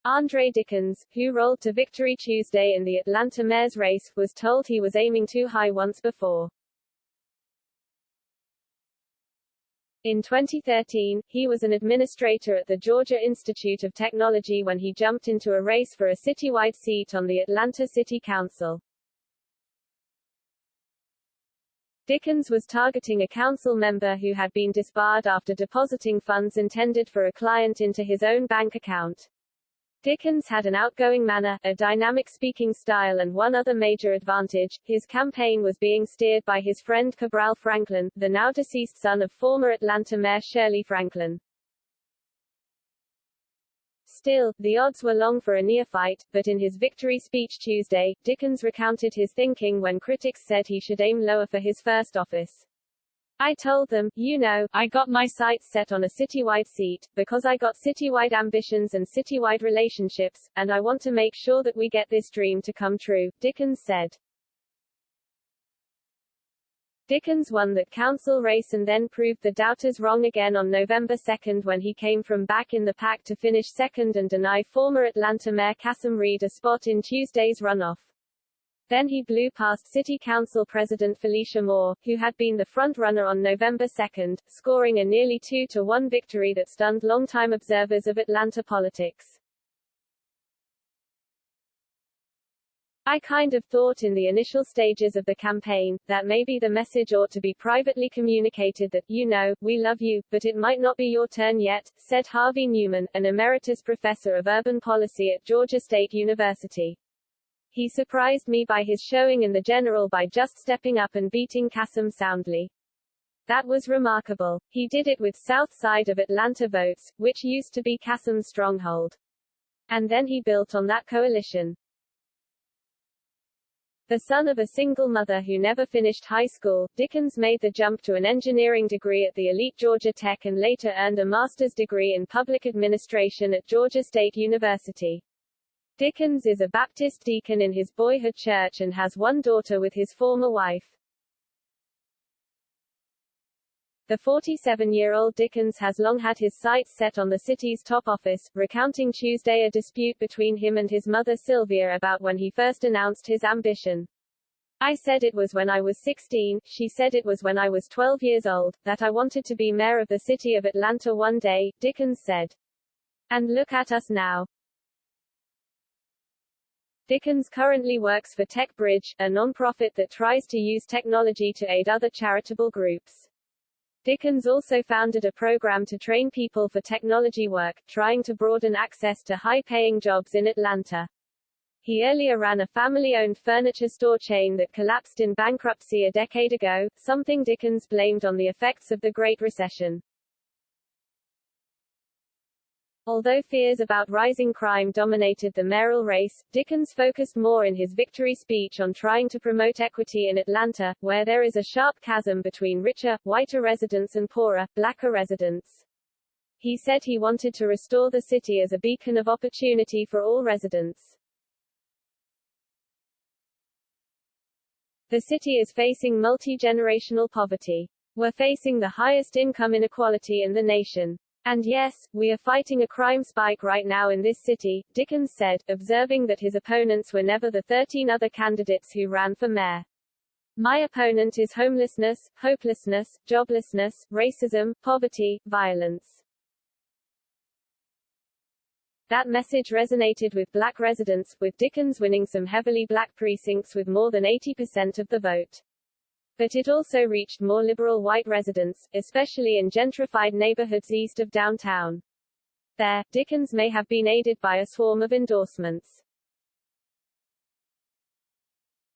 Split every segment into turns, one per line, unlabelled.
Andre Dickens, who rolled to victory Tuesday in the Atlanta mayor's race, was told he was aiming too high once before. In 2013, he was an administrator at the Georgia Institute of Technology when he jumped into a race for a citywide seat on the Atlanta City Council. Dickens was targeting a council member who had been disbarred after depositing funds intended for a client into his own bank account. Dickens had an outgoing manner, a dynamic speaking style and one other major advantage: his campaign was being steered by his friend Cabral Franklin, the now-deceased son of former Atlanta Mayor Shirley Franklin. Still, the odds were long for a neophyte, but in his victory speech Tuesday, Dickens recounted his thinking when critics said he should aim lower for his first office. "I told them, I got my sights set on a citywide seat, because I got citywide ambitions and citywide relationships, and I want to make sure that we get this dream to come true," Dickens said. Dickens won that council race and then proved the doubters wrong again on November 2 when he came from back in the pack to finish second and deny former Atlanta Mayor Cassim Reed a spot in Tuesday's runoff. Then he blew past City Council President Felicia Moore, who had been the front-runner on November 2, scoring a nearly 2-1 victory that stunned longtime observers of Atlanta politics. "I kind of thought in the initial stages of the campaign, that maybe the message ought to be privately communicated that, we love you, but it might not be your turn yet," said Harvey Newman, an emeritus professor of urban policy at Georgia State University. "He surprised me by his showing in the general by just stepping up and beating Cassim soundly. That was remarkable. He did it with South Side of Atlanta votes, which used to be Cassim's stronghold. And then he built on that coalition." The son of a single mother who never finished high school, Dickens made the jump to an engineering degree at the elite Georgia Tech and later earned a master's degree in public administration at Georgia State University. Dickens is a Baptist deacon in his boyhood church and has one daughter with his former wife. The 47-year-old Dickens has long had his sights set on the city's top office, recounting Tuesday a dispute between him and his mother Sylvia about when he first announced his ambition. "I said it was when I was 16, she said it was when I was 12 years old, that I wanted to be mayor of the city of Atlanta one day," Dickens said. "And look at us now." Dickens currently works for Tech Bridge, a nonprofit that tries to use technology to aid other charitable groups. Dickens also founded a program to train people for technology work, trying to broaden access to high-paying jobs in Atlanta. He earlier ran a family-owned furniture store chain that collapsed in bankruptcy a decade ago, something Dickens blamed on the effects of the Great Recession. Although fears about rising crime dominated the mayoral race, Dickens focused more in his victory speech on trying to promote equity in Atlanta, where there is a sharp chasm between richer, whiter residents and poorer, blacker residents. He said he wanted to restore the city as a beacon of opportunity for all residents. "The city is facing multi-generational poverty. We're facing the highest income inequality in the nation. And yes, we are fighting a crime spike right now in this city," Dickens said, observing that his opponents were never the 13 other candidates who ran for mayor. "My opponent is homelessness, hopelessness, joblessness, racism, poverty, violence." That message resonated with black residents, with Dickens winning some heavily black precincts with more than 80% of the vote. But it also reached more liberal white residents, especially in gentrified neighborhoods east of downtown. There, Dickens may have been aided by a swarm of endorsements.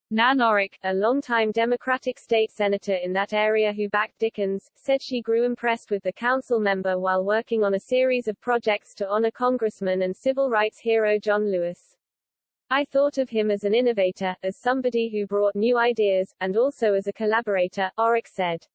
Nan Orrick, a longtime Democratic state senator in that area who backed Dickens, said she grew impressed with the council member while working on a series of projects to honor Congressman and civil rights hero John Lewis. "I thought of him as an innovator, as somebody who brought new ideas, and also as a collaborator," Orrick said.